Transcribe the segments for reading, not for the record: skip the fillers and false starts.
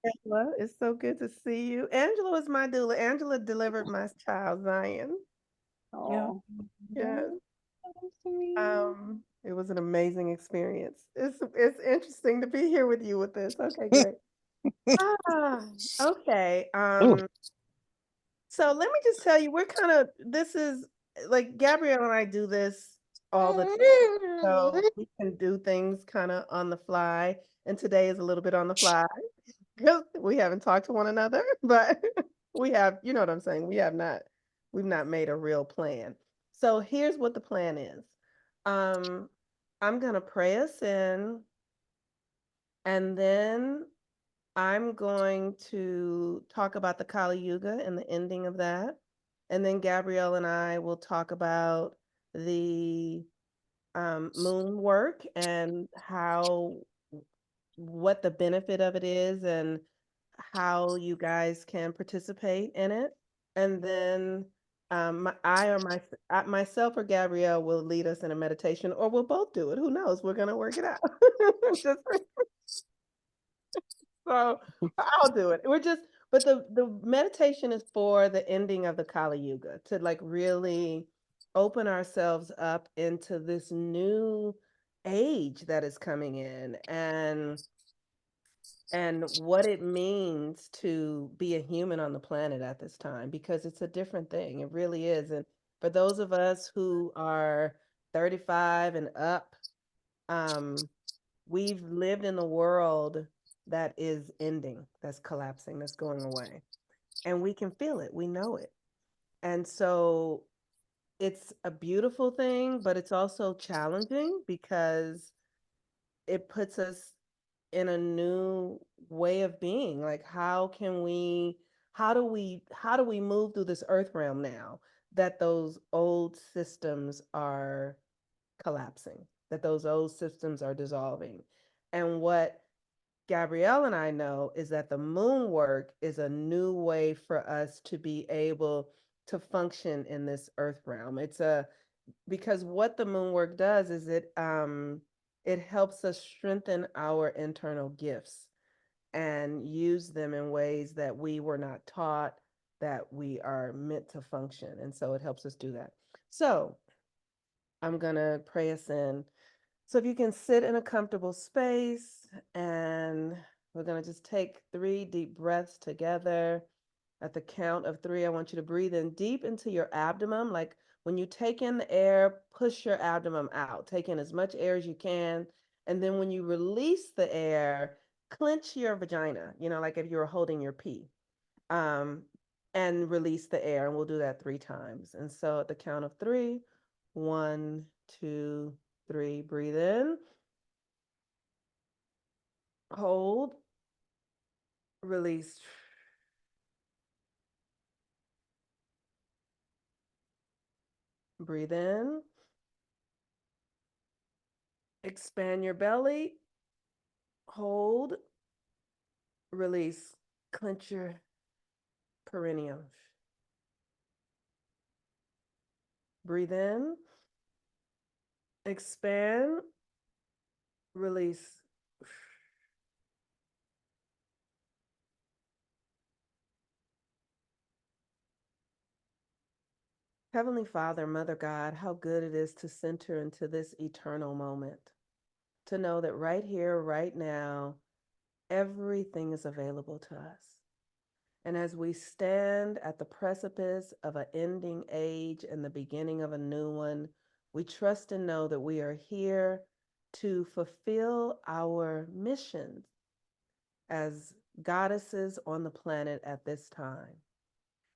Angela, it's so good to see you. Angela was my doula. Angela delivered my child, Zion. Yeah, Oh, yes. nice to meet It was an amazing experience. It's interesting to be here with you with this. Okay, great. Ah, okay. you. So let me just tell you, we're kind of this is like Gabrielle and I do this all the time. So we can do things kind of on the fly. And today is a little bit on the fly because we haven't talked to one another, but we have, you know what I'm saying? We've not made a real plan. So here's what the plan is. Um, I'm gonna pray us in, and then I'm going to talk about the Kali Yuga and the ending of that. And then Gabrielle and I will talk about the moon work and what the benefit of it is and how you guys can participate in it. And then myself or Gabrielle will lead us in a meditation, or we'll both do it. Who knows? We're going to work it out. Just so I'll do it. But the meditation is for the ending of the Kali Yuga to like really open ourselves up into this new age that is coming in and what it means to be a human on the planet at this time because it's a different thing. It really is. And for those of us who are 35 and up, um, we've lived in a world that is ending, that's collapsing, that's going away. And we can feel it, we know it. And so it's a beautiful thing, but it's also challenging because it puts us in a new way of being. Like how do we move through this earth realm now that those old systems are collapsing, that those old systems are dissolving? And what Gabrielle and I know is that the moon work is a new way for us to be able to function in this earth realm. It's a because what the moon work does is it helps us strengthen our internal gifts and use them in ways that we were not taught that we are meant to function. And so it helps us do that. So I'm going to pray us in. So if you can sit in a comfortable space, and we're going to just take 3 deep breaths together. At the count of 3, I want you to breathe in deep into your abdomen. Like when you take in the air, push your abdomen out. Take in as much air as you can. And then when you release the air, clench your vagina, like if you were holding your pee, um, and release the air. And we'll do that 3 times. And so at the count of 3, 1, 2, 3, breathe in, hold, release, breathe in, expand your belly, hold, release, clench your perineum. Breathe in, expand, release. Heavenly Father, Mother God, how good it is to center into this eternal moment. To know that right here, right now, everything is available to us. And as we stand at the precipice of an ending age and the beginning of a new one, we trust and know that we are here to fulfill our mission as goddesses on the planet at this time.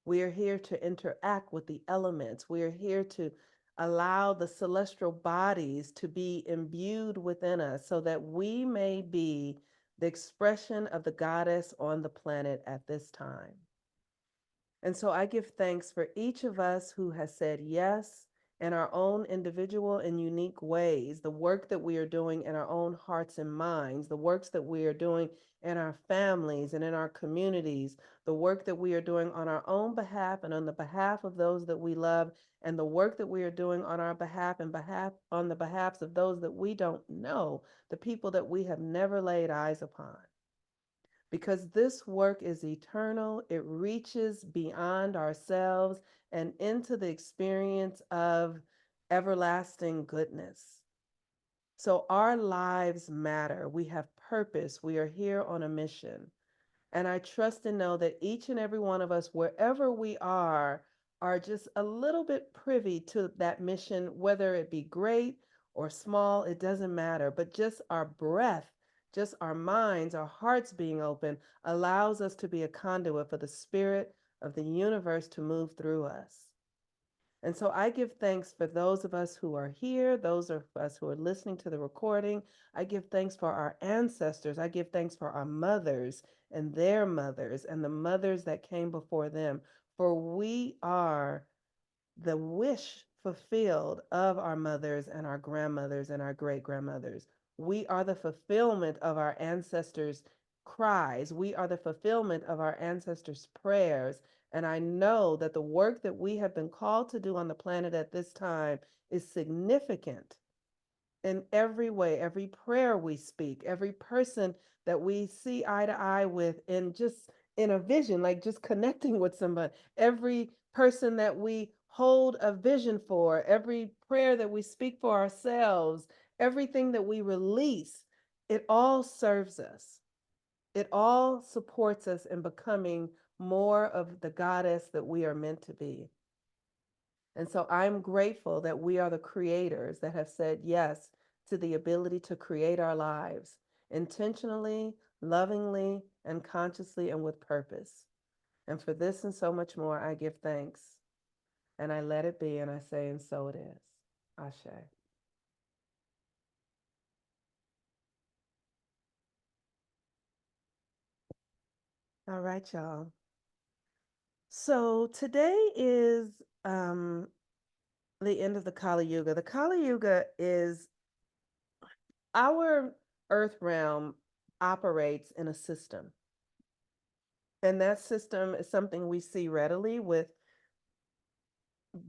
We are here to interact with the elements. We are here to allow the celestial bodies to be imbued within us so that we may be the expression of the goddess on the planet at this time. And so I give thanks for each of us who has said yes in our own individual and unique ways, the work that we are doing in our own hearts and minds, the works that we are doing in our families and in our communities, the work that we are doing on our own behalf and on the behalf of those that we love, and the work that we are doing on our behalf and on the behalfs of those that we don't know, the people that we have never laid eyes upon. because this work is eternal. It reaches beyond ourselves and into the experience of everlasting goodness. So our lives matter. We have purpose. We are here on a mission. And I trust and know that each and every one of us, wherever we are just a little bit privy to that mission, whether it be great or small, it doesn't matter. But just our breath, just our minds, our hearts being open allows us to be a conduit for the spirit of the universe to move through us. And so I give thanks for those of us who are here, those of us who are listening to the recording. I give thanks for our ancestors. I give thanks for our mothers and their mothers and the mothers that came before them. For we are the wish fulfilled of our mothers and our grandmothers and our great grandmothers. We are the fulfillment of our ancestors' cries. We are the fulfillment of our ancestors' prayers. And I know that the work that we have been called to do on the planet at this time is significant in every way, every prayer we speak, every person that we see eye to eye with, and just in a vision, like just connecting with somebody, every person that we hold a vision for, every prayer that we speak for ourselves, everything that we release, it all serves us. It all supports us in becoming more of the goddess that we are meant to be. And so I'm grateful that we are the creators that have said yes to the ability to create our lives intentionally, lovingly, and consciously, and with purpose. And for this and so much more, I give thanks. And I let it be, and I say, and so it is. Ashe. All right, y'all. So today is the end of the Kali Yuga. The Kali Yuga is our earth realm operates in a system. And that system is something we see readily with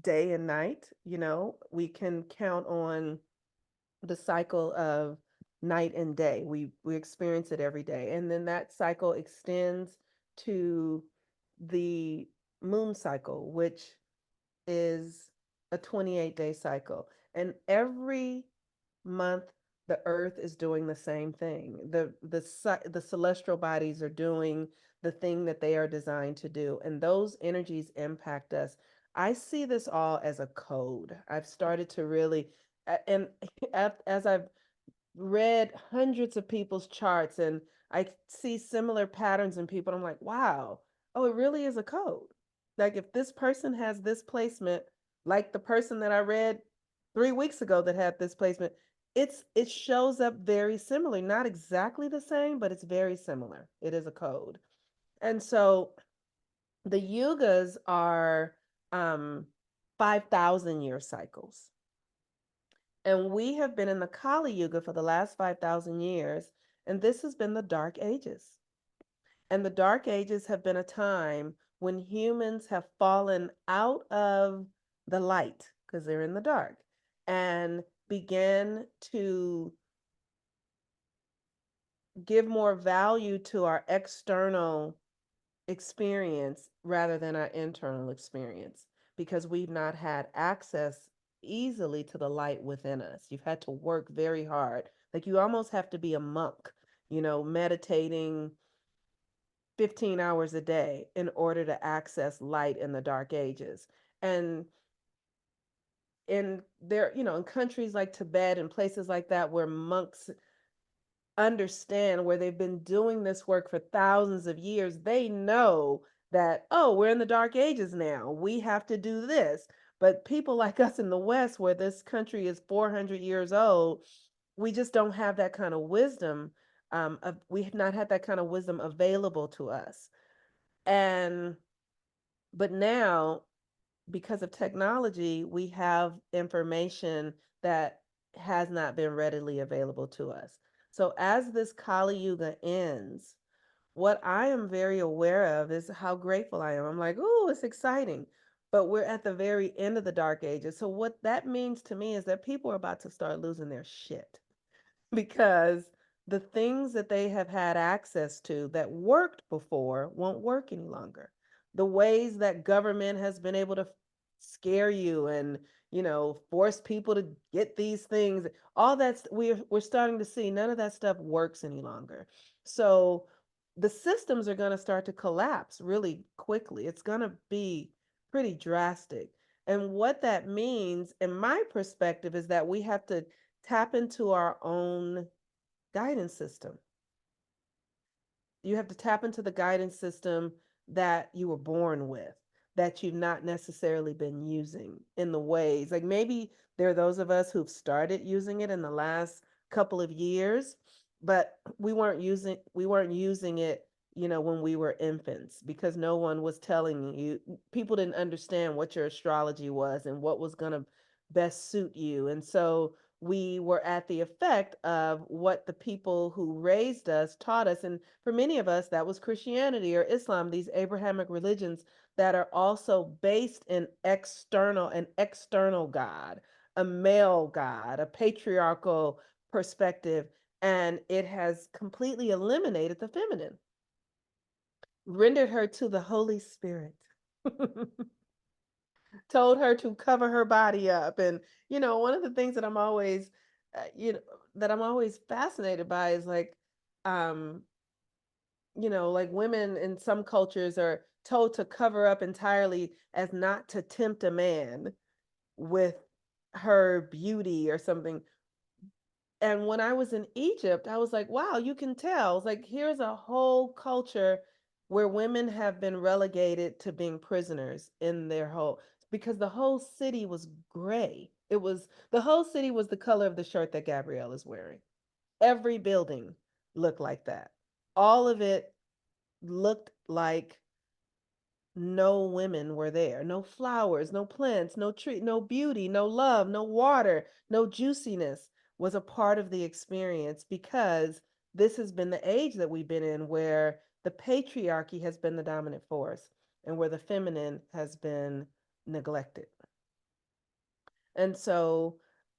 day and night. You know, we can count on the cycle of night and day. We experience it every day. And then that cycle extends to the moon cycle, which is a 28-day cycle. And every month the earth is doing the same thing. The celestial bodies are doing the thing that they are designed to do, and those energies impact us. I see this all as a code. I've started to really, and as I've read hundreds of people's charts and I see similar patterns in people, I'm like, wow, oh, it really is a code. Like if this person has this placement, like the person that I read 3 weeks ago that had this placement, it shows up very similar, not exactly the same, but it's very similar. It is a code. And so the yugas are 5,000 year cycles. And we have been in the Kali Yuga for the last 5,000 years, and this has been the Dark Ages. And the Dark Ages have been a time when humans have fallen out of the light because they're in the dark and began to give more value to our external experience rather than our internal experience because we've not had access easily to the light within us. You've had to work very hard. Like you almost have to be a monk, you know, meditating 15 hours a day in order to access light in the dark ages. And in there, you know, in countries like Tibet and places like that where monks understand, where they've been doing this work for thousands of years, they know that, oh, we're in the dark ages now. We have to do this. But people like us in the West, where this country is 400 years old, we just don't have that kind of wisdom. We have not had that kind of wisdom available to us. And, but now, because of technology, we have information that has not been readily available to us. So as this Kali Yuga ends, what I am very aware of is how grateful I am. I'm like, oh, it's exciting. But we're at the very end of the dark ages. So what that means to me is that people are about to start losing their shit because the things that they have had access to that worked before won't work any longer. The ways that government has been able to scare you and, force people to get these things, all that's we're starting to see none of that stuff works any longer. So the systems are going to start to collapse really quickly. It's going to be pretty drastic. And what that means, in my perspective, is that we have to tap into our own guidance system. You have to tap into the guidance system that you were born with, that you've not necessarily been using in the ways. Like maybe there are those of us who've started using it in the last couple of years, but we weren't using it, when we were infants, because no one was telling you. People didn't understand what your astrology was and what was going to best suit you. And so we were at the effect of what the people who raised us taught us. And for many of us, that was Christianity or Islam, these Abrahamic religions that are also based in an external God, a male God, a patriarchal perspective. And it has completely eliminated the feminine, rendered her to the Holy Spirit. Told her to cover her body up. And, one of the things that I'm always, that I'm always fascinated by is like, um, like women in some cultures are told to cover up entirely as not to tempt a man with her beauty or something. And when I was in Egypt, I was like, wow, you can tell. It's like, here's a whole culture where women have been relegated to being prisoners in their whole, because the whole city was gray. The whole city was the color of the shirt that Gabrielle is wearing. Every building looked like that. All of it looked like no women were there. No flowers, no plants, no tree, no beauty, no love, no water, no juiciness was a part of the experience, because this has been the age that we've been in where the patriarchy has been the dominant force and where the feminine has been neglected. And so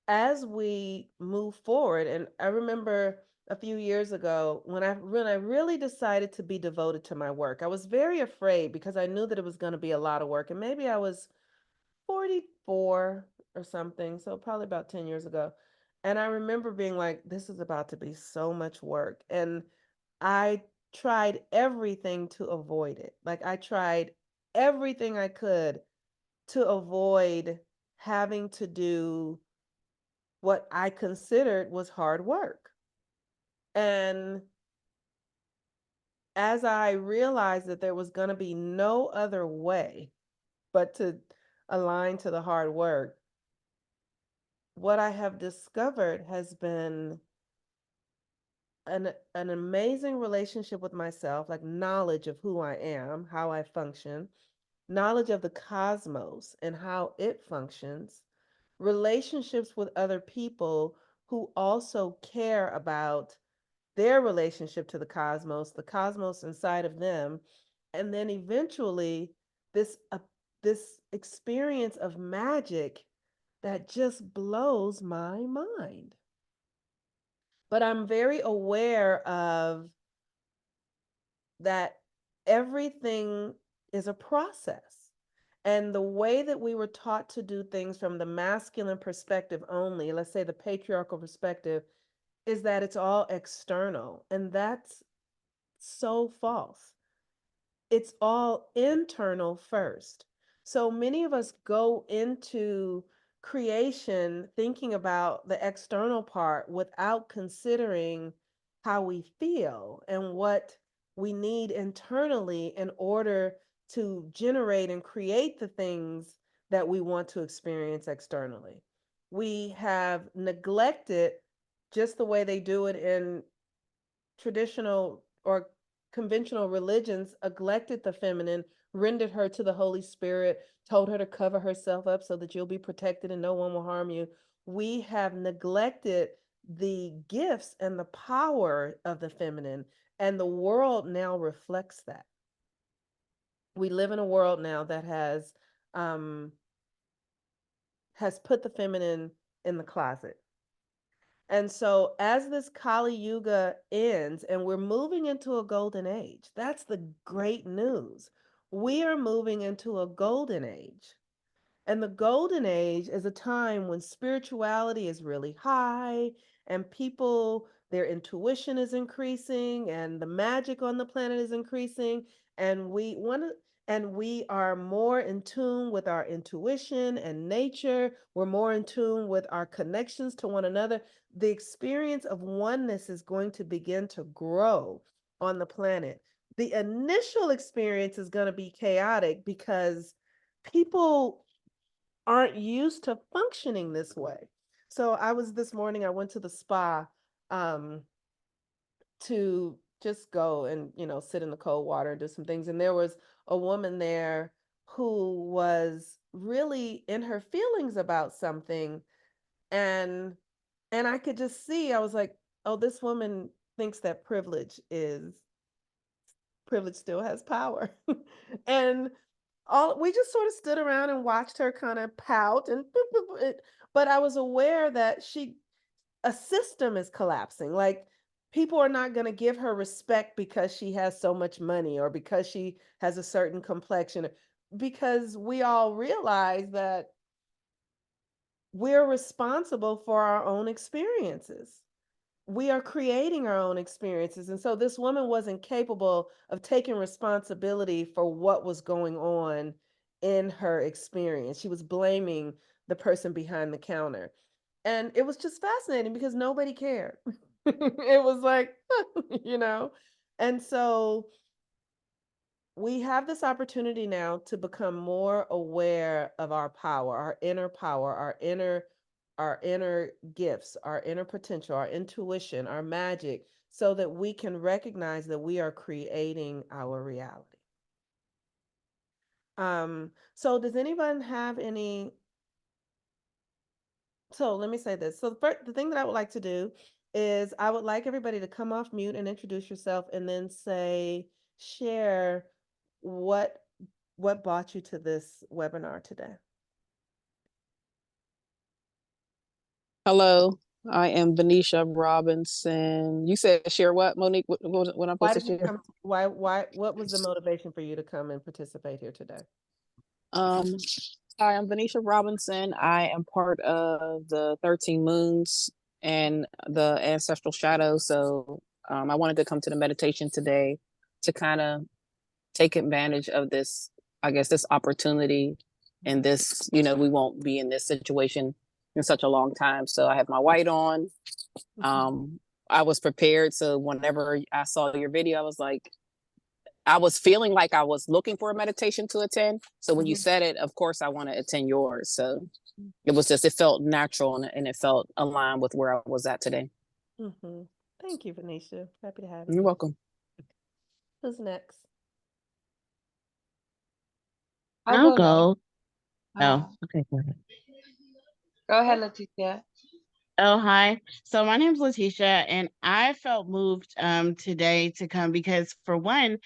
as we move forward, and I remember a few years ago when I really decided to be devoted to my work, I was very afraid because I knew that it was going to be a lot of work. And maybe I was 44 or something, so probably about 10 years ago. And I remember being like, this is about to be so much work. And I tried everything to avoid it. Like I tried everything I could to avoid having to do what I considered was hard work. And as I realized that there was going to be no other way but to align to the hard work, what I have discovered has been an amazing relationship with myself, like knowledge of who I am, how I function, knowledge of the cosmos and how it functions, relationships with other people who also care about their relationship to the cosmos inside of them, and then eventually this this experience of magic that just blows my mind. But I'm very aware of that everything is a process. And the way that we were taught to do things from the masculine perspective only, let's say the patriarchal perspective, is that it's all external. And that's so false. It's all internal first. So many of us go into creation thinking about the external part without considering how we feel and what we need internally in order to generate and create the things that we want to experience externally. We have neglected, just the way they do it in traditional or conventional religions, neglected the feminine, rendered her to the Holy Spirit, told her to cover herself up so that you'll be protected and no one will harm you. We have neglected the gifts and the power of the feminine, and the world now reflects that. We live in a world now that um, has put the feminine in the closet. And so, as this Kali Yuga ends and we're moving into a golden age, that's the great news. We are moving into a golden age. And the golden age is a time when spirituality is really high and people, their intuition is increasing and the magic on the planet is increasing. And we are more in tune with our intuition and nature. We're more in tune with our connections to one another. The experience of oneness is going to begin to grow on the planet. The initial experience is going to be chaotic because people aren't used to functioning this way. So I was this morning, I went to the spa um, to just go and, sit in the cold water, do some things. And there was a woman there who was really in her feelings about something. And I could just see, I was like, oh, this woman thinks that privilege still has power. And all we just sort of stood around and watched her kind of pout and but I was aware that a system is collapsing. Like people are not going to give her respect because she has so much money or because she has a certain complexion, because we all realize that we're responsible for our own experiences. We are creating our own experiences. And so this woman wasn't capable of taking responsibility for what was going on in her experience. She was blaming the person behind the counter. And it was just fascinating because nobody cared. It was like, you know. And so we have this opportunity now to become more aware of our inner power, our inner gifts, our inner potential, our intuition, our magic, so that we can recognize that we are creating our reality. So does anyone have any so let me say this. So the thing that I would like to do is I would like everybody to come off mute and introduce yourself and then share what brought you to this webinar today. Hello, I am Venetia Robinson. You said share what, Monique? What I'm Why supposed to did you share? come? What was the motivation for you to come and participate here today? Um, Hi, I'm Venetia Robinson. I am part of the 13 Moons and the Ancestral Shadow. So I wanted to come to the meditation today to kind of take advantage of this, I guess, this opportunity and this, we won't be in this situation in such a long time. So I have my white on. Um, I was prepared. So whenever I saw your video, I was like, I was feeling like I was looking for a meditation to attend. So when you Mhm. said it, of course, I want to attend yours. So it felt natural and it felt aligned with where I was at today. Mm-hmm. Thank you, Venetia. Happy to have You're you. welcome. Who's next? I'll I'll go next. go. Uh, Oh, okay. Go ahead. Go ahead, Leticia. Oh, hi. So my name's Letitia, and I felt moved today to come because for one,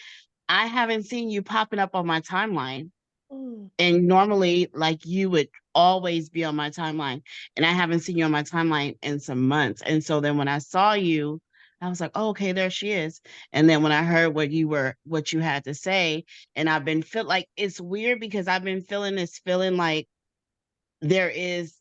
I haven't seen you popping up on my timeline. Mm. And normally, like you would always be on my timeline, and I haven't seen you on my timeline in some months. And so then when I saw you, I was like, oh, okay, there she is. And then when I heard what you had to say, and I've been feel like it's weird because I've been feeling this feeling like there is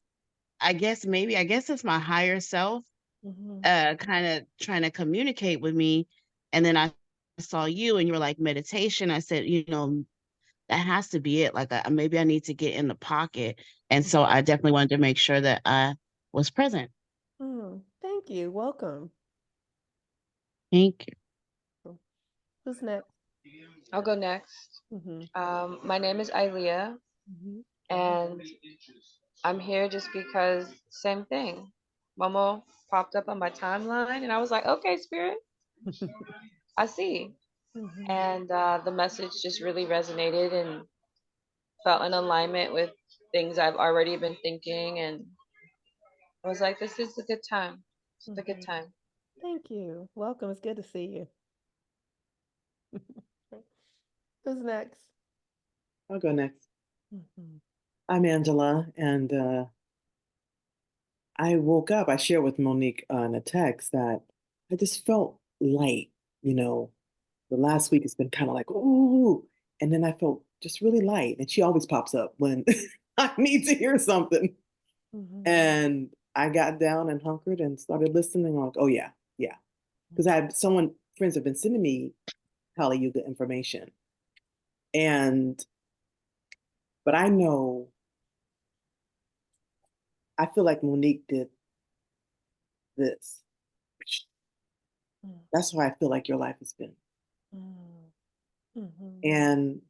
I guess it's my higher self Mm-hmm. kind of trying to communicate with me. And then I saw you and you were like meditation. I said, that has to be it. Like maybe I need to get in the pocket. And so I definitely wanted to make sure that I was present. Mm. Thank you. Welcome. Thank you. Who's next? I'll go next. Mm-hmm. My name is Ilea, Mm-hmm. and I'm here just because same thing. Momo popped up on my timeline, and I was like, okay, Spirit, I see. Mm-hmm. And the message just really resonated and felt in alignment with things I've already been thinking. And I was like, this is a good time. It's a good Mm-hmm. time. Thank you. Welcome. It's good to see you. Who's next? I'll go next. Mm-hmm. I'm Angela, and I woke up, I shared with Monique in a text that I just felt light. You know, the last week has been kind of like, ooh, and then I felt just really light. And she always pops up when I need to hear something. And I got down and hunkered and started listening. I'm like, oh yeah, yeah. Because I had friends have been sending me Kali Yuga information. And, but I feel like Monique did this. That's why I feel like your life has been. And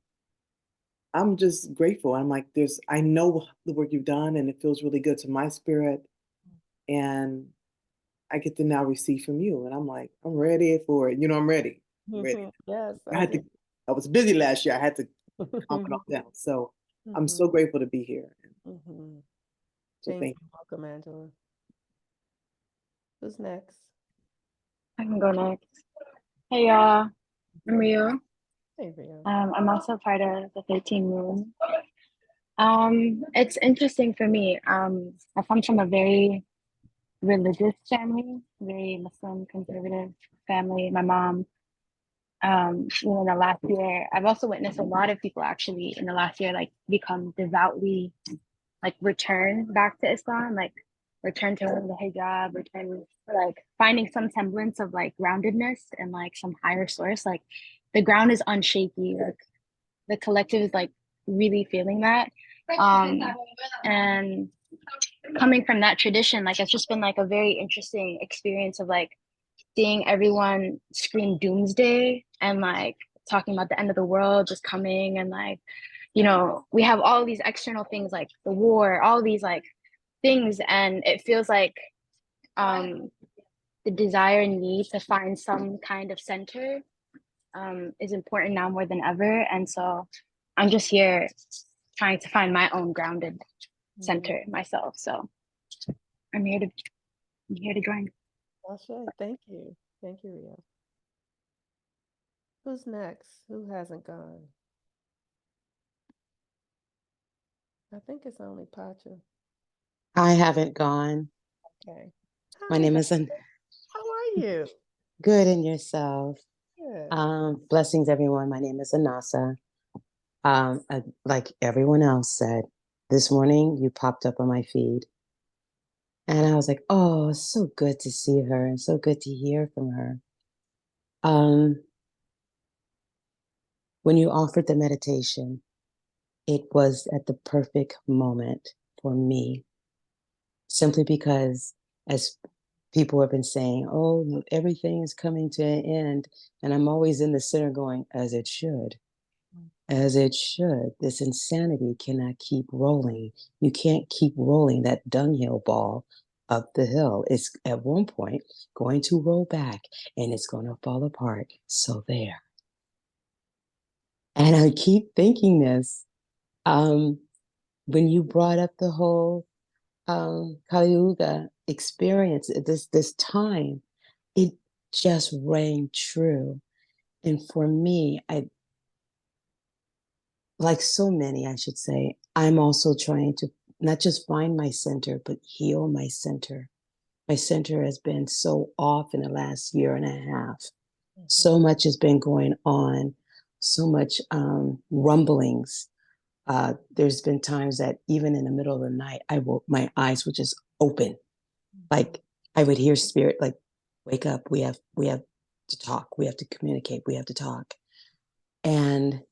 I'm just grateful. I'm like, I know the work you've done and it feels really good to my spirit. And I get to now receive from you. And I'm like, I'm ready for it. You know, I'm ready. I'm ready. Yes, I was busy last year. I had to calm it all down. So I'm so grateful to be here. So Thank thank you. Welcome, Angela. Who's next? I can go next. Hey y'all, I'm Rio. Hey, Rio. I'm also part of the 13 Moon. It's interesting for me. I come from a very religious family, very Muslim conservative family. My mom, in the last year, I've also witnessed a lot of people actually in the last year like become devoutly like return back to Islam, like return to the hijab, return like finding some semblance of like groundedness and like some higher source. Like the ground is unshaky. Like the collective is like really feeling that. And coming from that tradition, like it's just been like a very interesting experience of like seeing everyone scream doomsday and like talking about the end of the world just coming and like we have all these external things like the war, all these like things, and it feels like the desire and need to find some kind of center is important now more than ever. And so I'm just here trying to find my own grounded center myself. So I'm here to join. Thank you. Thank you, Rio. Who's next? Who hasn't gone? I think it's only Pacha. I haven't gone. Okay. My Hi, name is How are you? Good and yourself. Good. Blessings, everyone. My name is Anasa. Like everyone else said, this morning you popped up on my feed. And I was like, oh, it's so good to see her and so good to hear from her. When you offered the meditation, it was at the perfect moment for me, simply because as people have been saying, oh, everything is coming to an end. And I'm always in the center going, as it should, as it should. This insanity cannot keep rolling. You can't keep rolling that dunghill ball up the hill. It's at one point going to roll back and it's going to fall apart. So there. And I keep thinking this. When you brought up the whole Kali Yuga experience, this time, it just rang true. And for me, like so many, I should say, I'm also trying to not just find my center, but heal my center. My center has been so off in the last year and a half. So much has been going on, so much rumblings. There's been times that even in the middle of the night, my eyes would just open. Like I would hear spirit, like, wake up, we have to talk, we have to communicate, we have to talk. And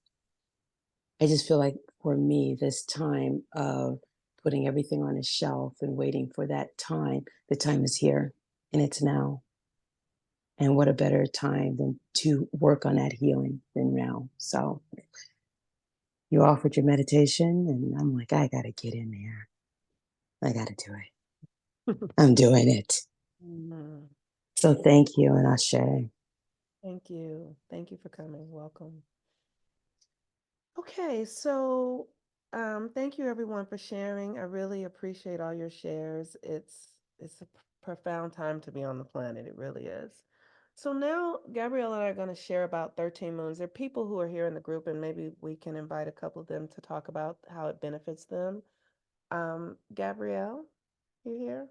I just feel like for me, this time of putting everything on a shelf and waiting for that time, the time is here and it's now. And what a better time than to work on that healing than now. So you offered your meditation, and I'm like, I got to get in there. I got to do it. I'm doing it. So thank you, and Ashe. Thank you. Thank you for coming. Welcome. Okay, so thank you everyone for sharing. I really appreciate all your shares. It's a profound time to be on the planet. It really is. So now Gabrielle and I are going to share about 13 moons. There are people who are here in the group, and maybe we can invite a couple of them to talk about how it benefits them. Gabrielle, you here?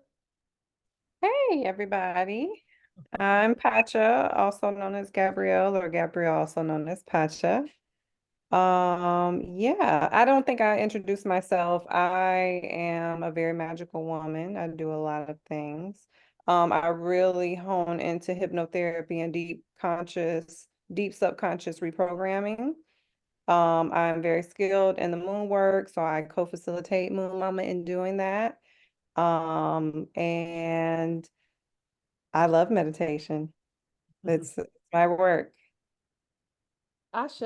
Hey, everybody. I'm Pacha, also known as Gabrielle, or Gabrielle, also known as Pacha. Yeah, I don't think I introduced myself. I am a very magical woman. I do a lot of things. I really hone into hypnotherapy and deep subconscious reprogramming. I'm very skilled in the moon work, so I co-facilitate Moon Mama in doing that. And I love meditation. It's my work. Ashe.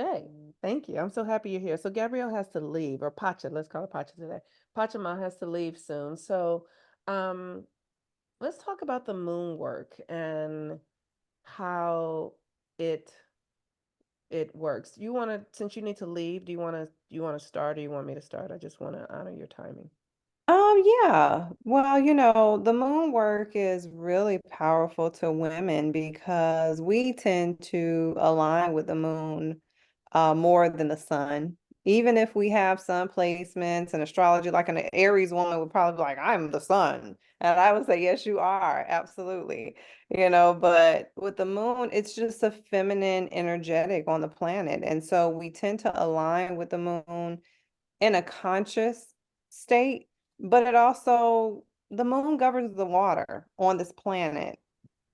Thank you. I'm so happy you're here. So Gabrielle has to leave, or Pacha, let's call her Pacha today. Pachama has to leave soon. So um, let's talk about the moon work and how it it works. You want to, since you need to leave, do you want to start or you want me to start? I just want to honor your timing. Yeah. Well, the moon work is really powerful to women because we tend to align with the moon more than the sun. Even if we have sun placements and astrology, like an Aries woman would probably be like, I'm the sun. And I would say, yes, you are. Absolutely. But with the moon, it's just a feminine energetic on the planet. And so we tend to align with the moon in a conscious state, but the moon governs the water on this planet.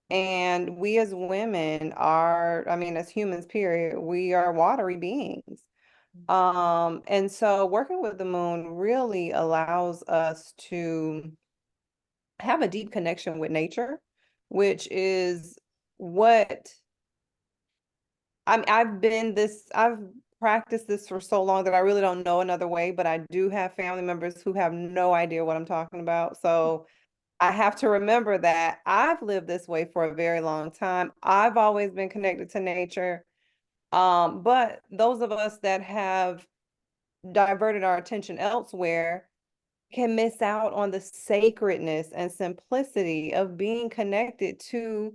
And we as women are, I mean, as humans, period, we are watery beings. And so working with the moon really allows us to have a deep connection with nature, which is what I've practiced this for so long that I really don't know another way, but I do have family members who have no idea what I'm talking about. So I have to remember that I've lived this way for a very long time. I've always been connected to nature. But those of us that have diverted our attention elsewhere can miss out on the sacredness and simplicity of being connected to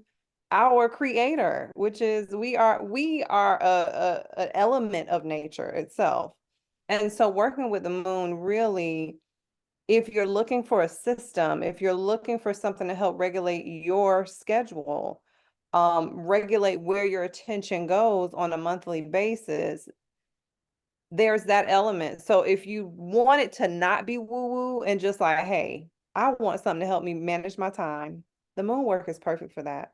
our creator, which is we are an element of nature itself. And so working with the moon really, if you're looking for a system, if you're looking for something to help regulate your schedule, regulate where your attention goes on a monthly basis, there's that element. So if you want it to not be woo-woo and just like, hey, I want something to help me manage my time, the moon work is perfect for that.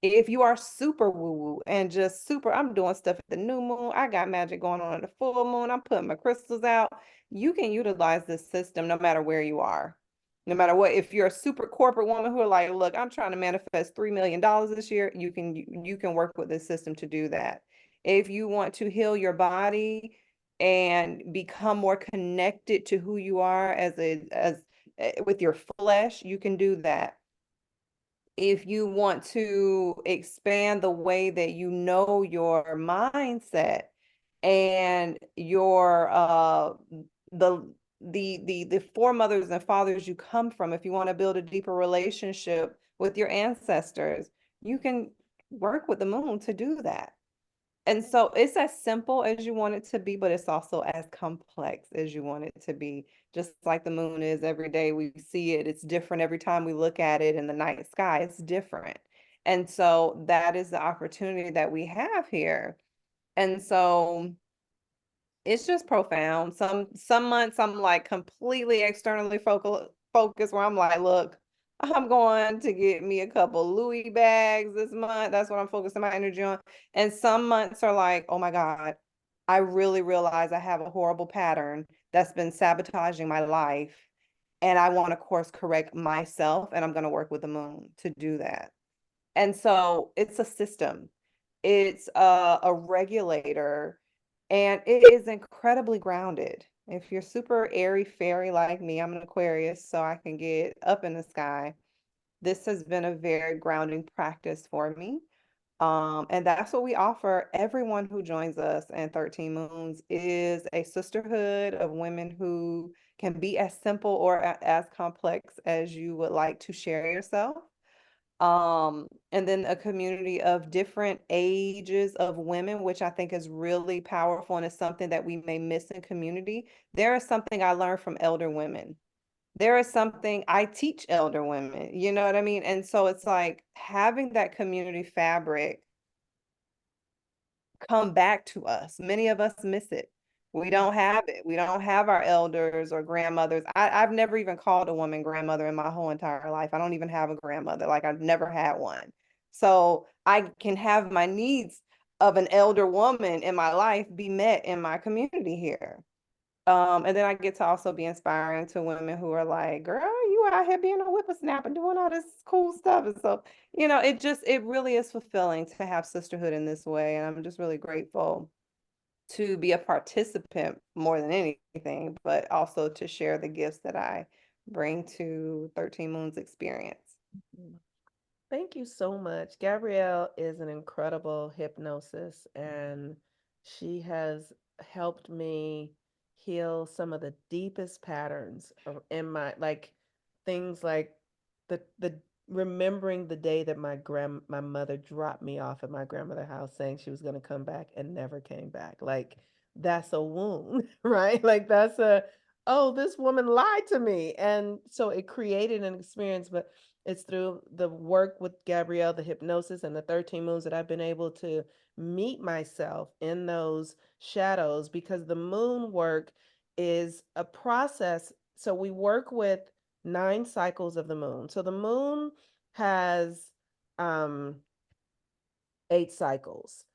If you are super woo-woo and just super, I'm doing stuff at the new moon, I got magic going on at the full moon, I'm putting my crystals out, you can utilize this system no matter where you are. No matter what, if you're a super corporate woman who are like, look, I'm trying to manifest $3 million this year, you can work with this system to do that. If you want to heal your body and become more connected to who you are with your flesh, you can do that. If you want to expand the way that you know your mindset and your the foremothers and fathers you come from, if you want to build a deeper relationship with your ancestors, you can work with the moon to do that. And so it's as simple as you want it to be, but it's also as complex as you want it to be. Just like the moon is every day we see it, it's different every time we look at it in the night sky, it's different. And so that is the opportunity that we have here. And so it's just profound. Some months I'm like completely externally focused where I'm like, look, I'm going to get me a couple Louis bags this month. That's what I'm focusing my energy on. And some months are like, oh my God, I really realize I have a horrible pattern that's been sabotaging my life. And I want to course correct myself. And I'm going to work with the moon to do that. And so it's a system, it's a regulator, and it is incredibly grounded. If you're super airy fairy like me, I'm an Aquarius, so I can get up in the sky. This has been a very grounding practice for me. And that's what we offer everyone who joins us in 13 Moons is a sisterhood of women who can be as simple or as complex as you would like to share yourself. And then a community of different ages of women, which I think is really powerful and is something that we may miss in community. There is something I learned from elder women. there is something I teach elder women, you know what I mean? And so it's like having that community fabric come back to us. Many of us miss it. We don't have it. We don't have our elders or grandmothers. I've never even called a woman grandmother in my whole entire life. I don't even have a grandmother. Like I've never had one. So I can have my needs of an elder woman in my life be met in my community here. And then I get to also be inspiring to women who are like, girl, you out here being a whippersnapper doing all this cool stuff. And so, it really is fulfilling to have sisterhood in this way. And I'm just really grateful to be a participant more than anything, but also to share the gifts that I bring to 13 Moons experience. Thank you so much. Gabrielle is an incredible hypnosis, and she has helped me heal some of the deepest patterns in my, like, things like the remembering the day that my mother dropped me off at my grandmother's house saying she was going to come back and never came back. Like, that's a wound, right? Like, that's a, oh, this woman lied to me. And so it created an experience, but it's through the work with Gabrielle, the hypnosis, and the 13 moons that I've been able to meet myself in those shadows, because the moon work is a process. So we work with 9 cycles of the moon. So the moon has um 8 cycles.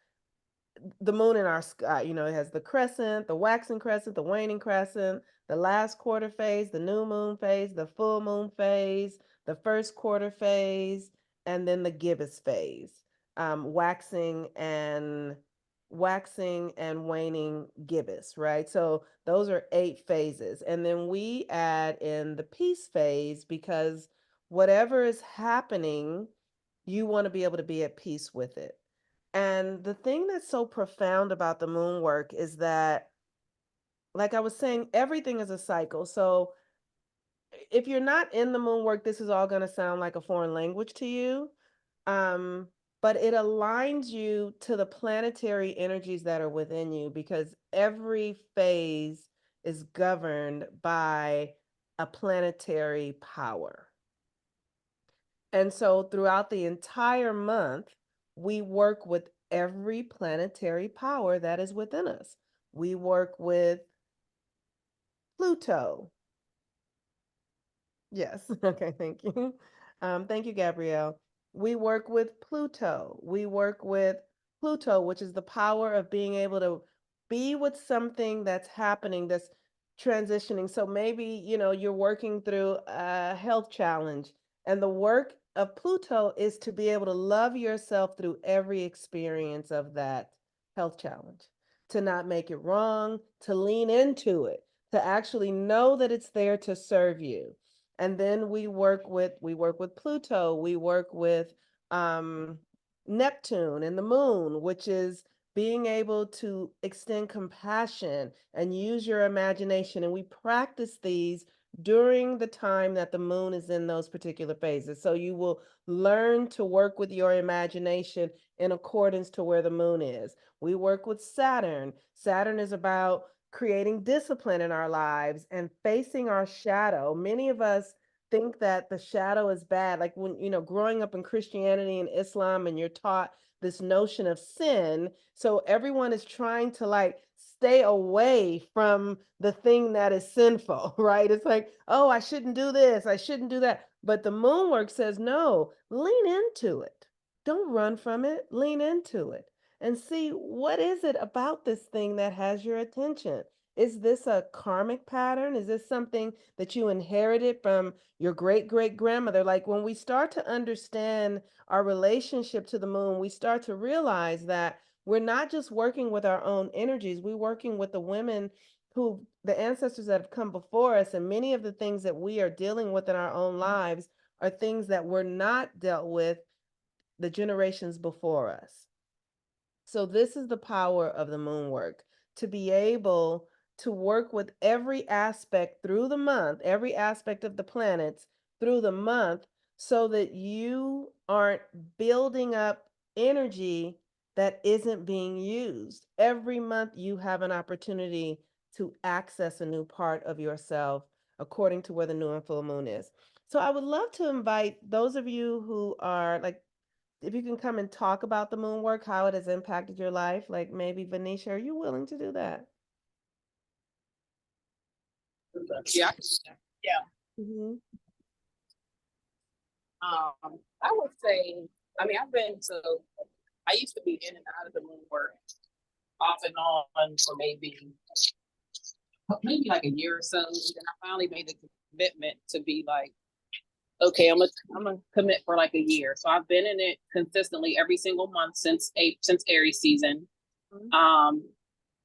The moon in our sky, it has the crescent, the waxing crescent, the waning crescent, the last quarter phase, the new moon phase, the full moon phase, the first quarter phase, and then the gibbous phase. Waxing and waning gibbous, right? So those are 8 phases. And then we add in the peace phase, because whatever is happening, you want to be able to be at peace with it. And the thing that's so profound about the moon work is that, like I was saying, everything is a cycle. So if you're not in the moon work, this is all going to sound like a foreign language to you. Um, but it aligns you to the planetary energies that are within you, because every phase is governed by a planetary power. And so throughout the entire month, we work with every planetary power that is within us. We work with Pluto. Yes. Okay. Thank you. Thank you, Gabrielle. We work with Pluto. We work with Pluto, which is the power of being able to be with something that's happening, that's transitioning. So maybe, you're working through a health challenge, and the work of Pluto is to be able to love yourself through every experience of that health challenge, to not make it wrong, to lean into it, to actually know that it's there to serve you. And then we work with Pluto, we work with um Neptune and the moon, which is being able to extend compassion and use your imagination. And we practice these during the time that the moon is in those particular phases. So you will learn to work with your imagination in accordance to where the moon is. We work with Saturn. Saturn is about creating discipline in our lives and facing our shadow. Many of us think that the shadow is bad. Like when, growing up in Christianity and Islam, and you're taught this notion of sin. So everyone is trying to, like, stay away from the thing that is sinful, right? It's like, oh, I shouldn't do this, I shouldn't do that. But the moon work says, no, lean into it. Don't run from it, lean into it and see, what is it about this thing that has your attention? Is this a karmic pattern? Is this something that you inherited from your great great grandmother? Like, when we start to understand our relationship to the moon, we start to realize that we're not just working with our own energies, we're working with the women who, the ancestors that have come before us. And many of the things that we are dealing with in our own lives are things that were not dealt with the generations before us. So this is the power of the moon work, to be able to work with every aspect through the month, every aspect of the planets through the month, so that you aren't building up energy that isn't being used. Every month you have an opportunity to access a new part of yourself, according to where the new and full moon is. So I would love to invite those of you who are like, if you can come and talk about the moon work, how it has impacted your life. Like maybe Venetia, are you willing to do that? Yeah. Yeah. Mm-hmm. I would say, I mean, I used to be in and out of the moon work off and on for maybe like a year or so. And then I finally made the commitment to be like, okay, I'm gonna commit for like a year. So I've been in it consistently every single month since Aries season. Mm-hmm.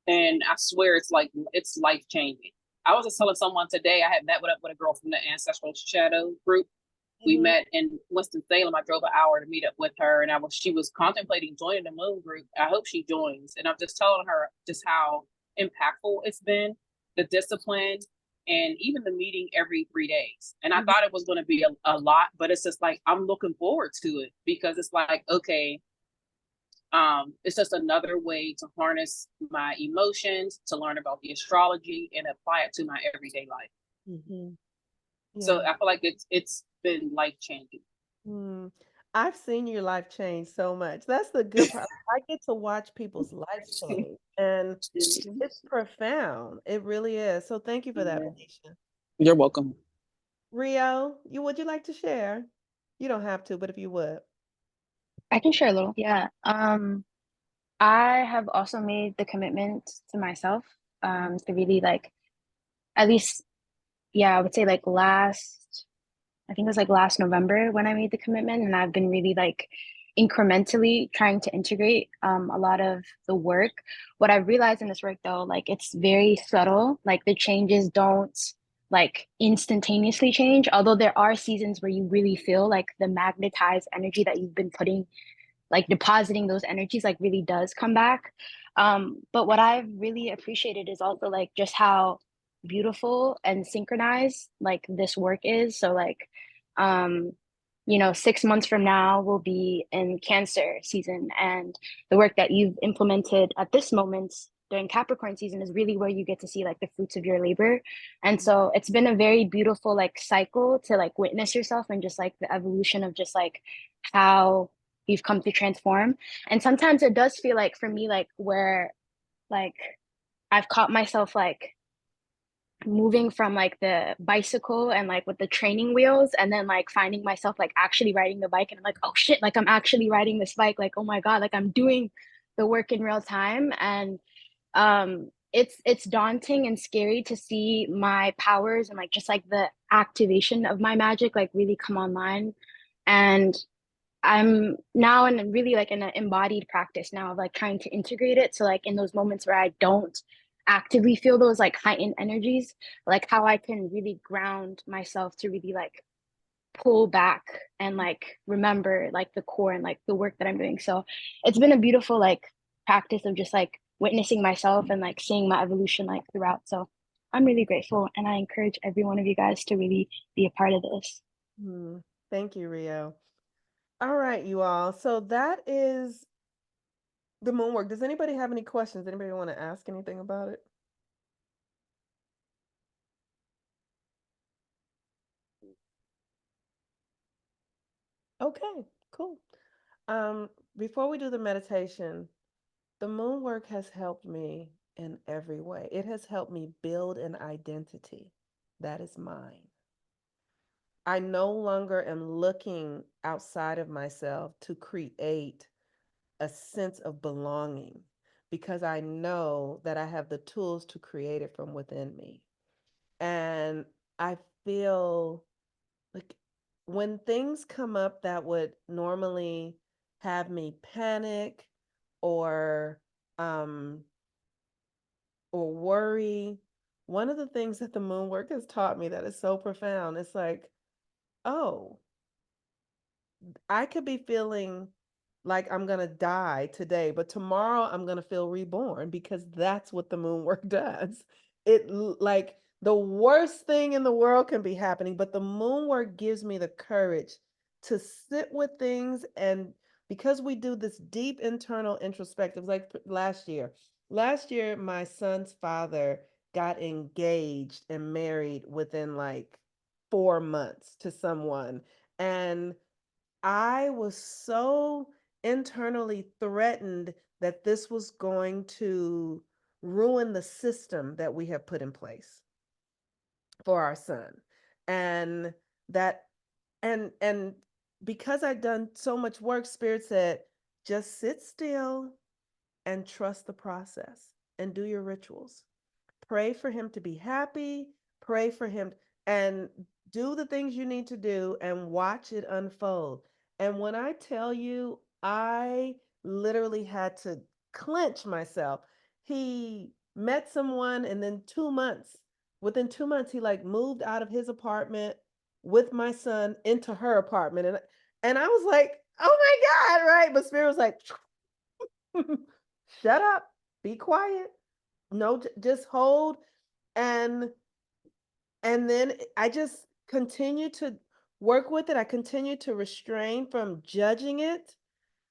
And I swear it's life changing. I was just telling someone today I had met with a girl from the Ancestral Shadow group. We Mm-hmm. met in Winston-Salem. I drove an hour to meet up with her, and she was contemplating joining the Moon group. I hope she joins. And I'm just telling her just how impactful it's been, the discipline, and even the meeting every 3 days. And I Mm-hmm. thought it was going to be a lot, but it's just like I'm looking forward to it because it's like, okay, it's just another way to harness my emotions, to learn about the astrology, and apply it to my everyday life. Mm-hmm. So Yeah. I feel like it's been life changing. Mm. I've seen your life change so much. That's the good part. I get to watch people's lives change, and it's profound. It really is. So thank you for that, Venetia. You're welcome. Rio, would you like to share? You don't have to, but if you would. I can share a little. Yeah. I have also made the commitment to myself to really like at least, yeah, I would say like I think it was like last November when I made the commitment, and I've been really like incrementally trying to integrate a lot of the work. What I've realized in this work though, like it's very subtle. Like the changes don't like instantaneously change, although there are seasons where you really feel like the magnetized energy that you've been putting like depositing those energies like really does come back. But what I've really appreciated is also like just how beautiful and synchronized like this work is. So like um 6 months from now we'll be in Cancer season, and the work that you've implemented at this moment during Capricorn season is really where you get to see like the fruits of your labor. And so it's been a very beautiful like cycle to like witness yourself and just like the evolution of just like how you've come to transform. And sometimes it does feel like for me like where like I've caught myself like moving from like the bicycle and like with the training wheels, and then like finding myself like actually riding the bike, and I'm like, oh shit, like I'm actually riding this bike, like oh my god, like I'm doing the work in real time. And it's daunting and scary to see my powers and like just like the activation of my magic like really come online. And I'm now in really like in an embodied practice now of like trying to integrate it. So like in those moments where I don't actively feel those like heightened energies, like how I can really ground myself to really like pull back and like remember like the core and like the work that I'm doing. So it's been a beautiful like practice of just like witnessing myself and like seeing my evolution like throughout. So I'm really grateful, and I encourage every one of you guys to really be a part of this. Thank you, Rio. All right, you all. So that is the moon work. Does anybody have any questions? Anybody want to ask anything about it? Okay, cool. Before we do the meditation, the moon work has helped me in every way. It has helped me build an identity that is mine. I no longer am looking outside of myself to create a sense of belonging because I know that I have the tools to create it from within me. And I feel like when things come up that would normally have me panic or um or worry, one of the things that the moon work has taught me that is so profound, it's like, oh, I could be feeling like I'm going to die today, but tomorrow I'm going to feel reborn because that's what the moon work does. Like the worst thing in the world can be happening, but the moon work gives me the courage to sit with things. And because we do this deep internal introspective, like last year, my son's father got engaged and married within like 4 months to someone. And I was so internally threatened that this was going to ruin the system that we have put in place for our son. And that and because I'd done so much work, Spirit said, just sit still and trust the process and do your rituals. Pray for him to be happy, pray for him, and do the things you need to do and watch it unfold. And when I tell you, I literally had to clench myself. He met someone, and then 2 months, within 2 months, he like moved out of his apartment with my son into her apartment. And I was like, oh my God, right? But Spirit was like, shut up, be quiet. No, just hold. And then I just continue to work with it. I continue to restrain from judging it,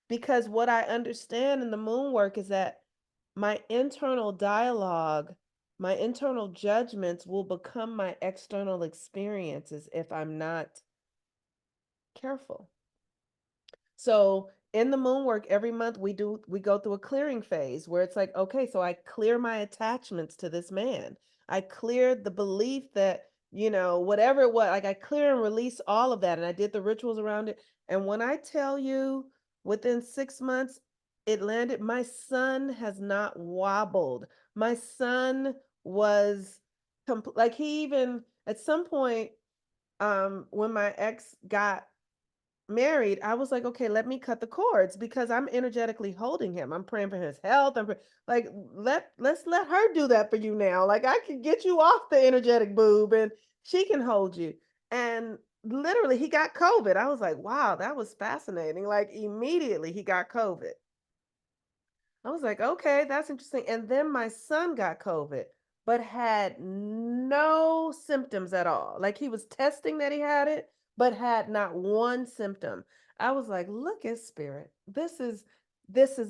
because what I understand in the moon work is that my internal dialogue, my internal judgments will become my external experiences if I'm not careful. So in the moon work, every month we go through a clearing phase where it's like, okay, so I clear my attachments to this man. I cleared the belief that, whatever it was, like I clear and release all of that. And I did the rituals around it. And when I tell you, within 6 months, it landed, my son has not wobbled. My son was like, he even at some point, when my ex got married, I was like, okay, let me cut the cords, because I'm energetically holding him. I'm praying for his health. Like, let's let her do that for you now. Like, I can get you off the energetic boob and she can hold you. And literally he got COVID. I was like, wow, that was fascinating. Like, immediately he got COVID. I was like, okay, that's interesting. And then my son got COVID, but had no symptoms at all. Like, he was testing that he had it, but had not one symptom. I was like, look at Spirit. This is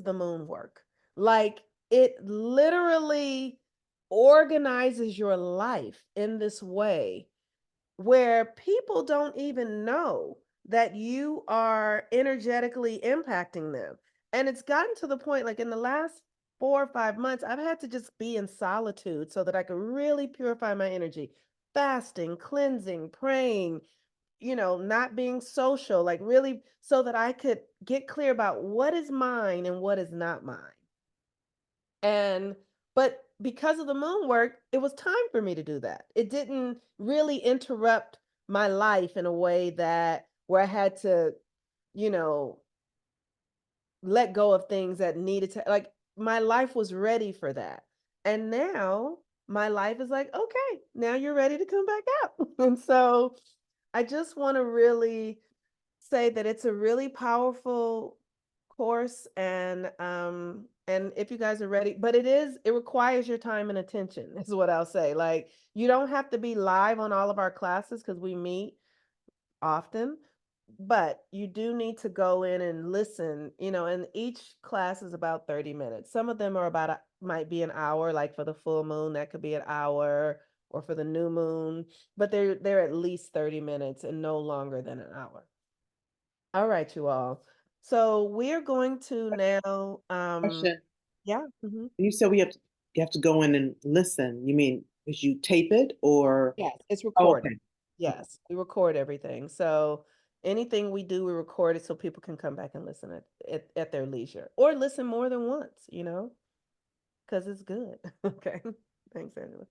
the moon work. Like, it literally organizes your life in this way where people don't even know that you are energetically impacting them. And it's gotten to the point, like in the last 4 or 5 months, I've had to just be in solitude so that I could really purify my energy. Fasting, cleansing, praying, not being social, like really so that I could get clear about what is mine and what is not mine. And but because of the moon work, it was time for me to do that. It didn't really interrupt my life in a way that where I had to, you know, let go of things that needed to, like, my life was ready for that. And now my life is like, okay, now you're ready to come back out. And so I just want to really say that it's a really powerful course, and if you guys are ready, but it requires your time and attention is what I'll say. Like, you don't have to be live on all of our classes because we meet often, but you do need to go in and listen, and each class is about 30 minutes. Some of them are might be an hour, like for the full moon that could be an hour, or for the new moon, but they're at least 30 minutes and no longer than an hour. All right, you all. So we're going to now, Question. yeah. Mhm. You said you have to go in and listen. You mean, did you tape it or? Yes, it's Oh, recorded. okay. Yes, we record everything. So anything we do, we record it so people can come back and listen at their leisure, or listen more than once, because it's good. Okay. Thanks, Angela.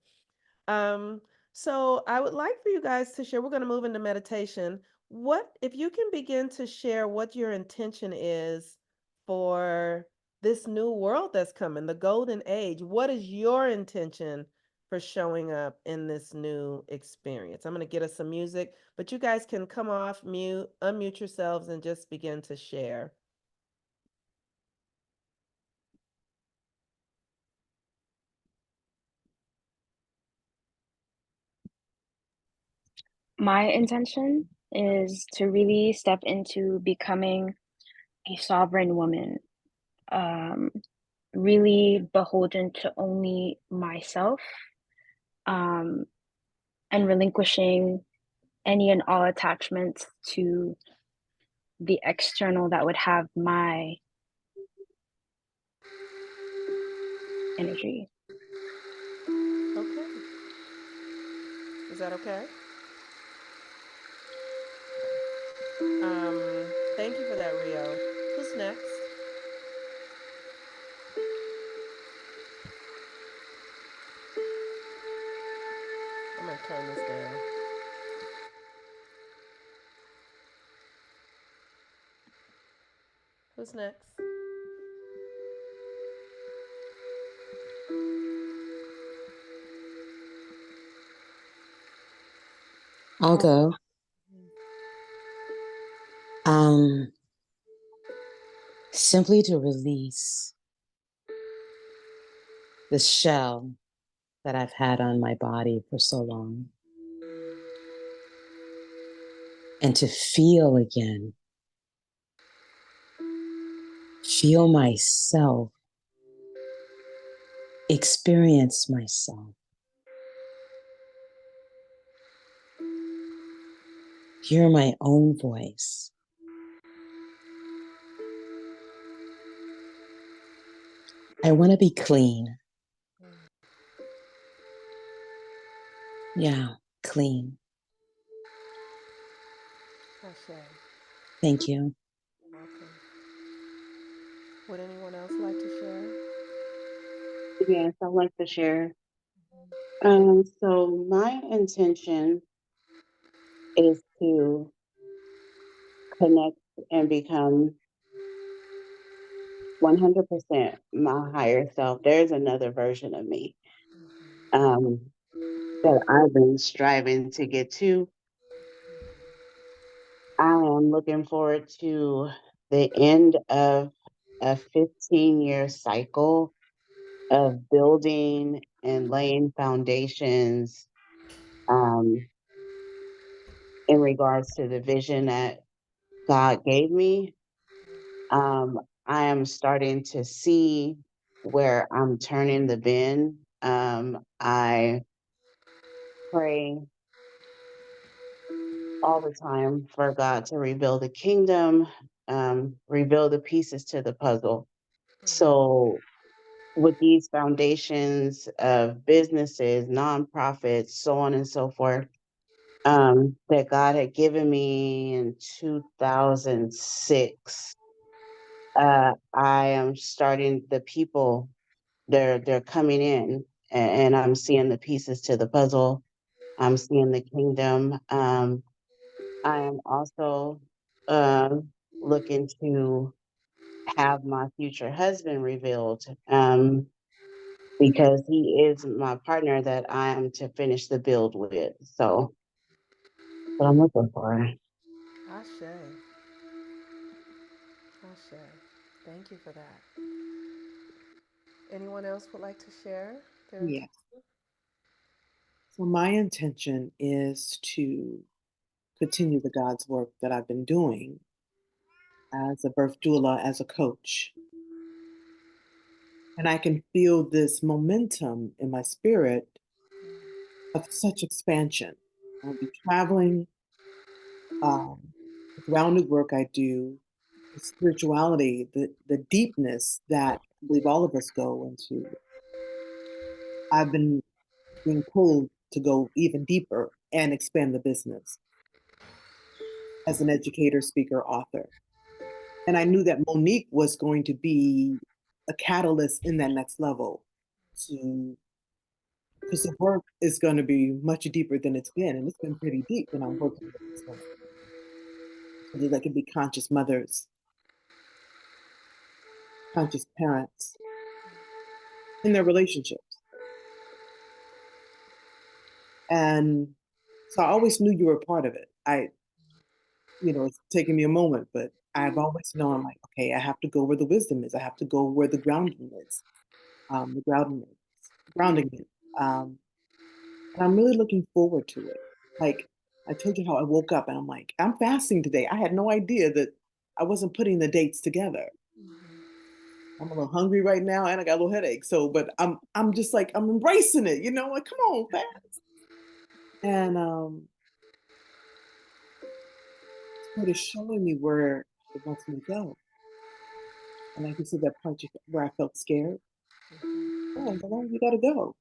Um, so I would like for you guys to share, we're going to move into meditation. What, if you can begin to share what your intention is for this new world that's coming, the golden age. What is your intention for showing up in this new experience? I'm going to get us some music, but you guys can come off mute, unmute yourselves, and just begin to share. My intention is to really step into becoming a sovereign woman, um, really beholden to only myself, um, and relinquishing any and all attachments to the external that would have my energy. Okay. Is that okay? Thank you for that, Rio. Who's next? I'm gonna turn this down. Who's next? I'll go. Simply to release the shell that I've had on my body for so long, and to feel again, feel myself, experience myself, hear my own voice. I want to be clean. Yeah, clean. Ashe. Thank you. Welcome. Would anyone else like to share? Yes, I'd like to share. So my intention is to connect and become 100% my higher self. There's another version of me um, that I've been striving to get to. I am looking forward to the end of a 15-year cycle of building and laying foundations um, in regards to the vision that God gave me. I am starting to see where I'm turning the bend. I pray all the time for God to rebuild the kingdom, rebuild the pieces to the puzzle. So, with these foundations of businesses, nonprofits, so on and so forth, that God had given me in 2006, I am starting the people. They're coming in, and I'm seeing the pieces to the puzzle. I'm seeing the kingdom. I am also looking to have my future husband revealed because he is my partner that I am to finish the build with. So, what I'm looking for. Ashe. Ashe. Thank you for that. Anyone else would like to share their Yes. So my intention is to continue the God's work that I've been doing as a birth doula, as a coach. And I can feel this momentum in my spirit of such expansion. I'll be traveling, the grounded work I do, the spirituality, the deepness that I believe all of us go into. I've been being pulled to go even deeper and expand the business as an educator, speaker, author. And I knew that Monique was going to be a catalyst in that next level to because the work is going to be much deeper than it's been, and it's been pretty deep. And I'm working with this woman so that they can be conscious mothers, conscious parents in their relationships. And so I always knew you were a part of it. It's taken me a moment, but I've always known I'm like, okay, I have to go where the wisdom is. I have to go where the grounding is, grounding is. And I'm really looking forward to it. Like I told you how I woke up and I'm like, I'm fasting today. I had no idea that I wasn't putting the dates together. I'm a little hungry right now and I got a little headache. So, but I'm just like, I'm embracing it, like, come on, fast. And so it's showing me where it wants me to go. And I can see that part where I felt scared. Oh, you gotta go.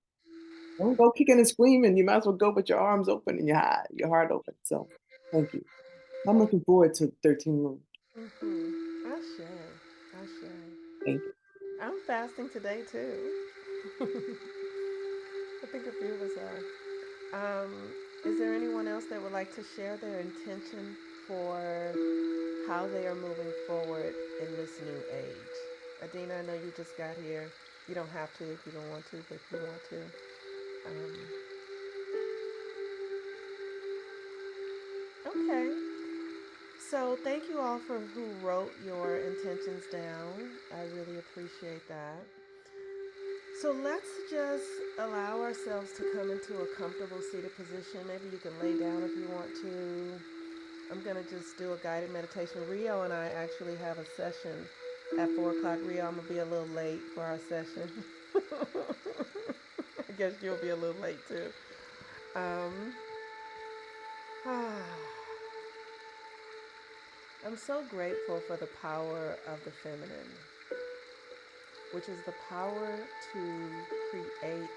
Don't go kicking and screaming. You might as well go with your arms open and your heart open. So thank you. I'm looking forward to 13 Moon. Ashe. Ashe. Thank you. I'm fasting today too. I think a few of us are. Is there anyone else that would like to share their intention for how they are moving forward in this new age? Adina, I know you just got here. You don't have to if you don't want to, but if you want to. Okay. So thank you all for who wrote your intentions down. I really appreciate that. So let's just allow ourselves to come into a comfortable seated position. Maybe you can lay down if you want to. I'm going to just do a guided meditation. Rio and I actually have a session at 4 o'clock. Rio, I'm going to be a little late for our session. I guess you'll be a little late too. I'm so grateful for the power of the feminine, which is the power to create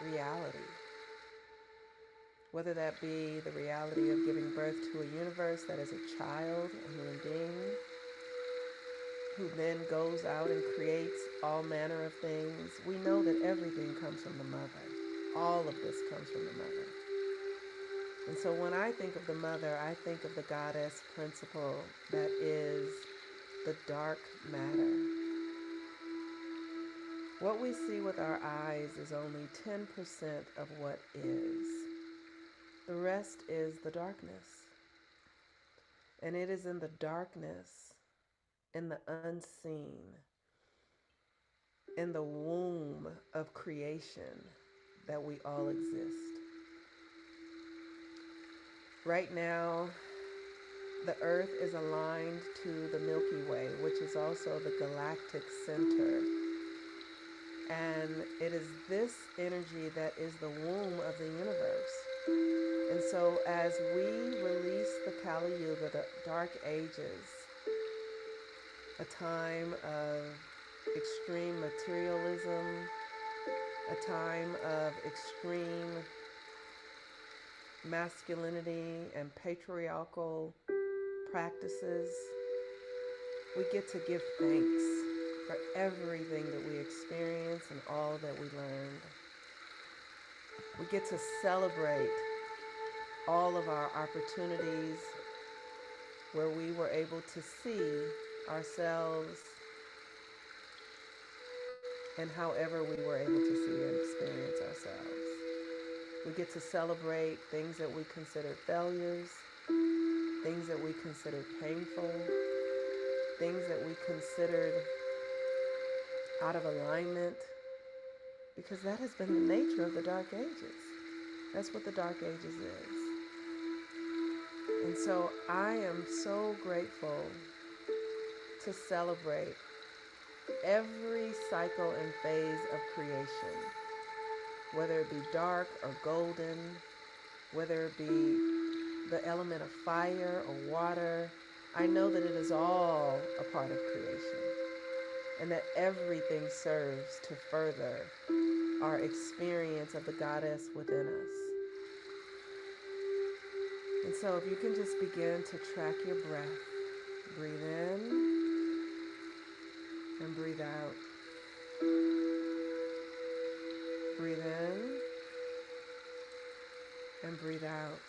reality. Whether that be the reality of giving birth to a universe that is a child, a human being, who then goes out and creates all manner of things. We know that everything comes from the mother. All of this comes from the mother. And so when I think of the mother, I think of the goddess principle that is the dark matter. What we see with our eyes is only 10% of what is. The rest is the darkness. And it is in the darkness, in the unseen, in the womb of creation that we all exist. Right now, the Earth is aligned to the Milky Way, which is also the galactic center. And it is this energy that is the womb of the universe. And so as we release the Kali Yuga, the dark ages, a time of extreme materialism, a time of extreme masculinity and patriarchal practices, we get to give thanks for everything that we experience and all that we learned. We get to celebrate all of our opportunities where we were able to see ourselves and however we were able to see and experience ourselves. We get to celebrate things that we considered failures, things that we considered painful, things that we considered out of alignment, because that has been the nature of the Dark Ages. That's what the Dark Ages is. And so I am so grateful to celebrate every cycle and phase of creation, whether it be dark or golden, whether it be the element of fire or water. I know that it is all a part of creation and that everything serves to further our experience of the goddess within us. And so if you can just begin to track your breath, breathe in and breathe out. Breathe in and breathe out.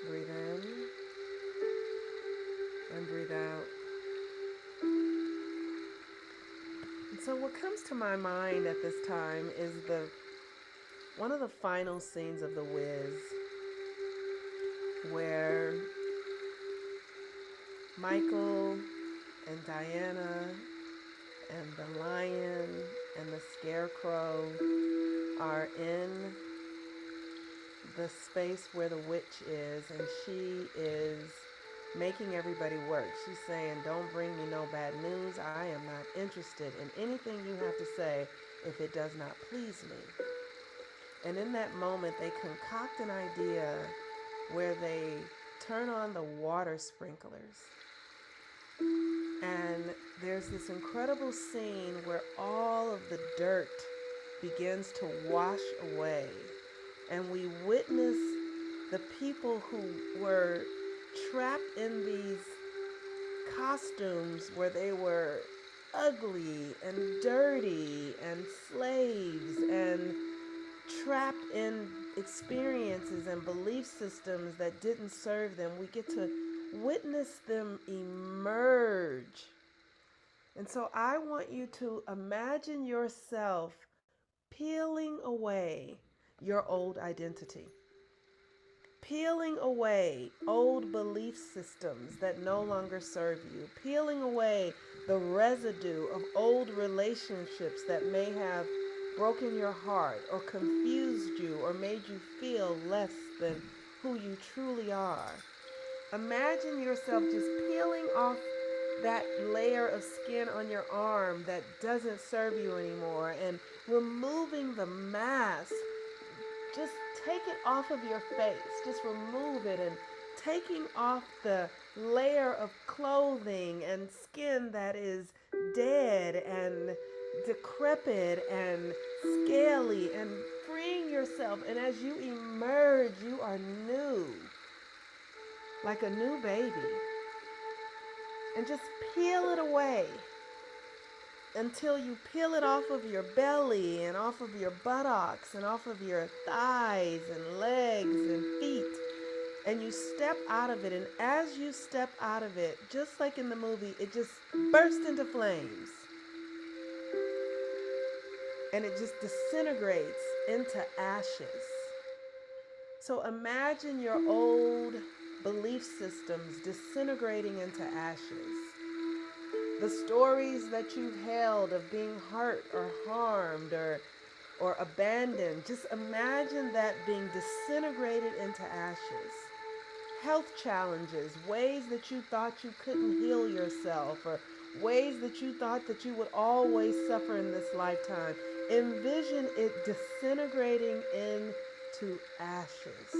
Breathe in and breathe out. And so what comes to my mind at this time is one of the final scenes of The Wiz, where Michael and Diana and the lion and the scarecrow are in the space where the witch is, and she is making everybody work. She's saying, don't bring me no bad news. I am not interested in anything you have to say if it does not please me. And in that moment, they concoct an idea where they turn on the water sprinklers. And there's this incredible scene where all of the dirt begins to wash away. And we witness the people who were trapped in these costumes where they were ugly and dirty and slaves and trapped in experiences and belief systems that didn't serve them. We get to witness them emerge. And so I want you to imagine yourself peeling away your old identity, peeling away old belief systems that no longer serve you, peeling away the residue of old relationships that may have broken your heart or confused you or made you feel less than who you truly are. Imagine yourself just peeling off that layer of skin on your arm that doesn't serve you anymore and removing the mask. Just take it off of your face. Just remove it and taking off the layer of clothing and skin that is dead and decrepit and scaly and freeing yourself. And as you emerge, you are new, like a new baby. And just peel it away until you peel it off of your belly and off of your buttocks and off of your thighs and legs and feet. And you step out of it. And as you step out of it, just like in the movie, it just bursts into flames. And it just disintegrates into ashes. So imagine your old belief systems disintegrating into ashes. The stories that you've held of being hurt or harmed or abandoned, just imagine that being disintegrated into ashes. Health challenges, ways that you thought you couldn't heal yourself, or ways that you thought that you would always suffer in this lifetime. Envision it disintegrating into ashes.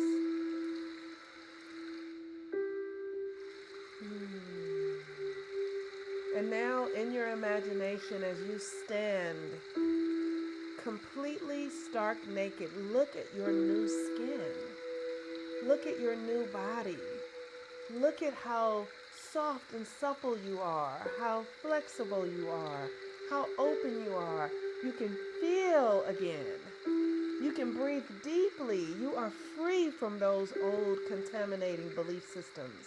And now in your imagination, as you stand completely stark naked, look at your new skin. Look at your new body. Look at how soft and supple you are, how flexible you are, how open you are. You can feel again. You can breathe deeply. You are free from those old contaminating belief systems.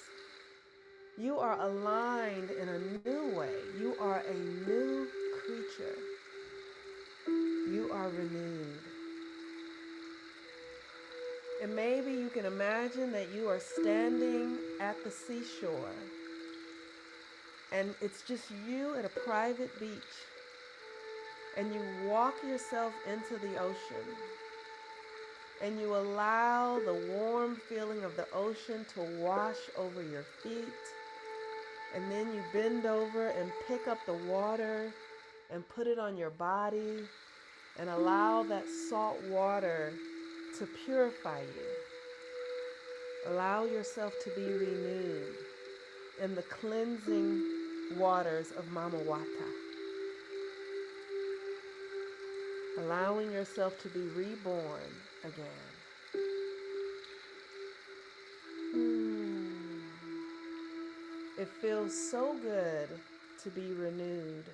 You are aligned in a new way. You are a new creature. You are renewed. And maybe you can imagine that you are standing at the seashore and it's just you at a private beach and you walk yourself into the ocean and you allow the warm feeling of the ocean to wash over your feet. And then you bend over and pick up the water and put it on your body and allow that salt water to purify you. Allow yourself to be renewed in the cleansing waters of Mama Wata. Allowing yourself to be reborn again. It feels so good to be renewed.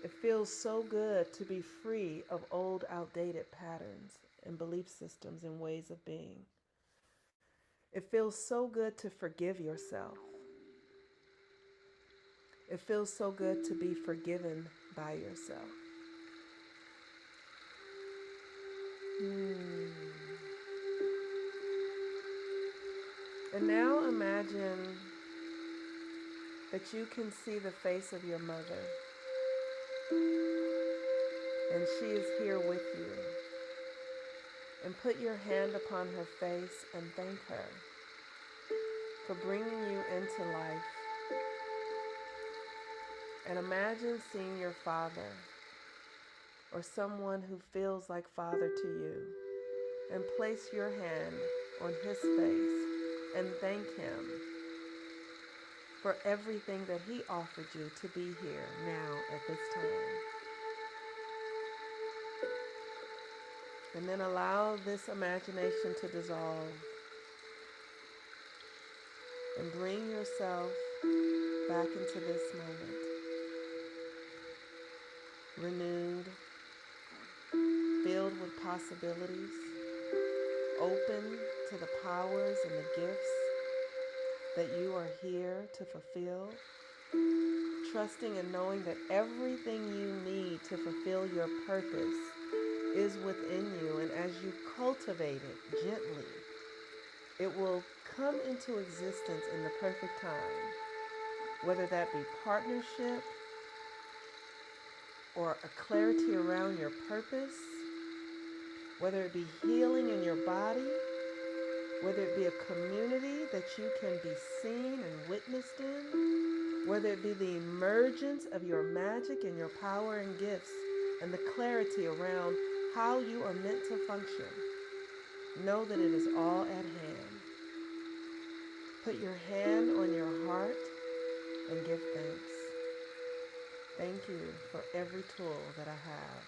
It feels so good to be free of old, outdated patterns and belief systems and ways of being. It feels so good to forgive yourself. It feels so good to be forgiven by yourself. And now imagine that you can see the face of your mother. And she is here with you. And put your hand upon her face and thank her. for bringing you into life. And imagine seeing your father or someone who feels like father to you, and place your hand on his face and thank him for everything that he offered you to be here now at this time. And then allow this imagination to dissolve and bring yourself back into this moment, renewed, filled with possibilities, open to the powers and the gifts that you are here to fulfill, trusting and knowing that everything you need to fulfill your purpose is within you. And as you cultivate it gently, it will come into existence in the perfect time, whether that be partnership or a clarity around your purpose, whether it be healing in your body, whether it be a community that you can be seen and witnessed in, whether it be the emergence of your magic and your power and gifts, and the clarity around how you are meant to function. Know that it is all at hand. Put your hand on your heart and give thanks. Thank you for every tool that I have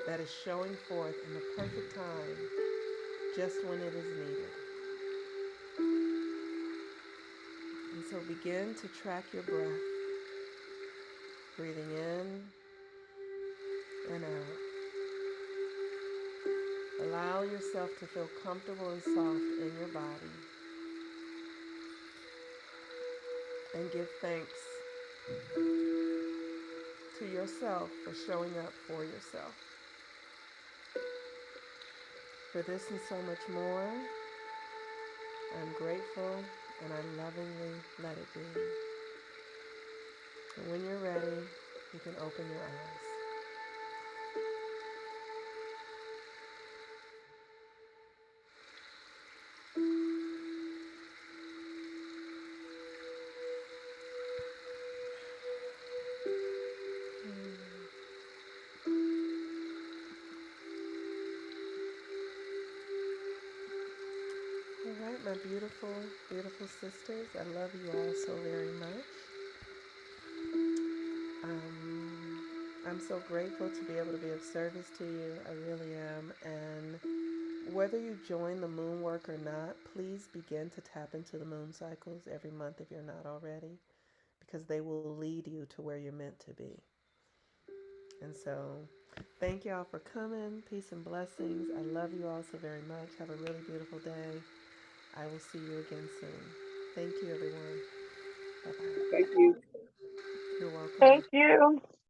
that is showing forth in the perfect time, just when it is needed. And so begin to track your breath, breathing in and out. Allow yourself to feel comfortable and soft in your body. And give thanks to yourself for showing up for yourself. For this and so much more, I'm grateful and I lovingly let it be. And when you're ready, you can open your eyes. All right, my beautiful, beautiful sisters, I love you all so very much. I'm so grateful to be able to be of service to you. I really am. And whether you join the moon work or not, please begin to tap into the moon cycles every month if you're not already, because they will lead you to where you're meant to be. And so, thank y'all for coming. Peace and blessings. I love you all so very much. Have a really beautiful day. I will see you again soon. Thank you, everyone. Bye bye. Thank you. You're welcome. Thank you.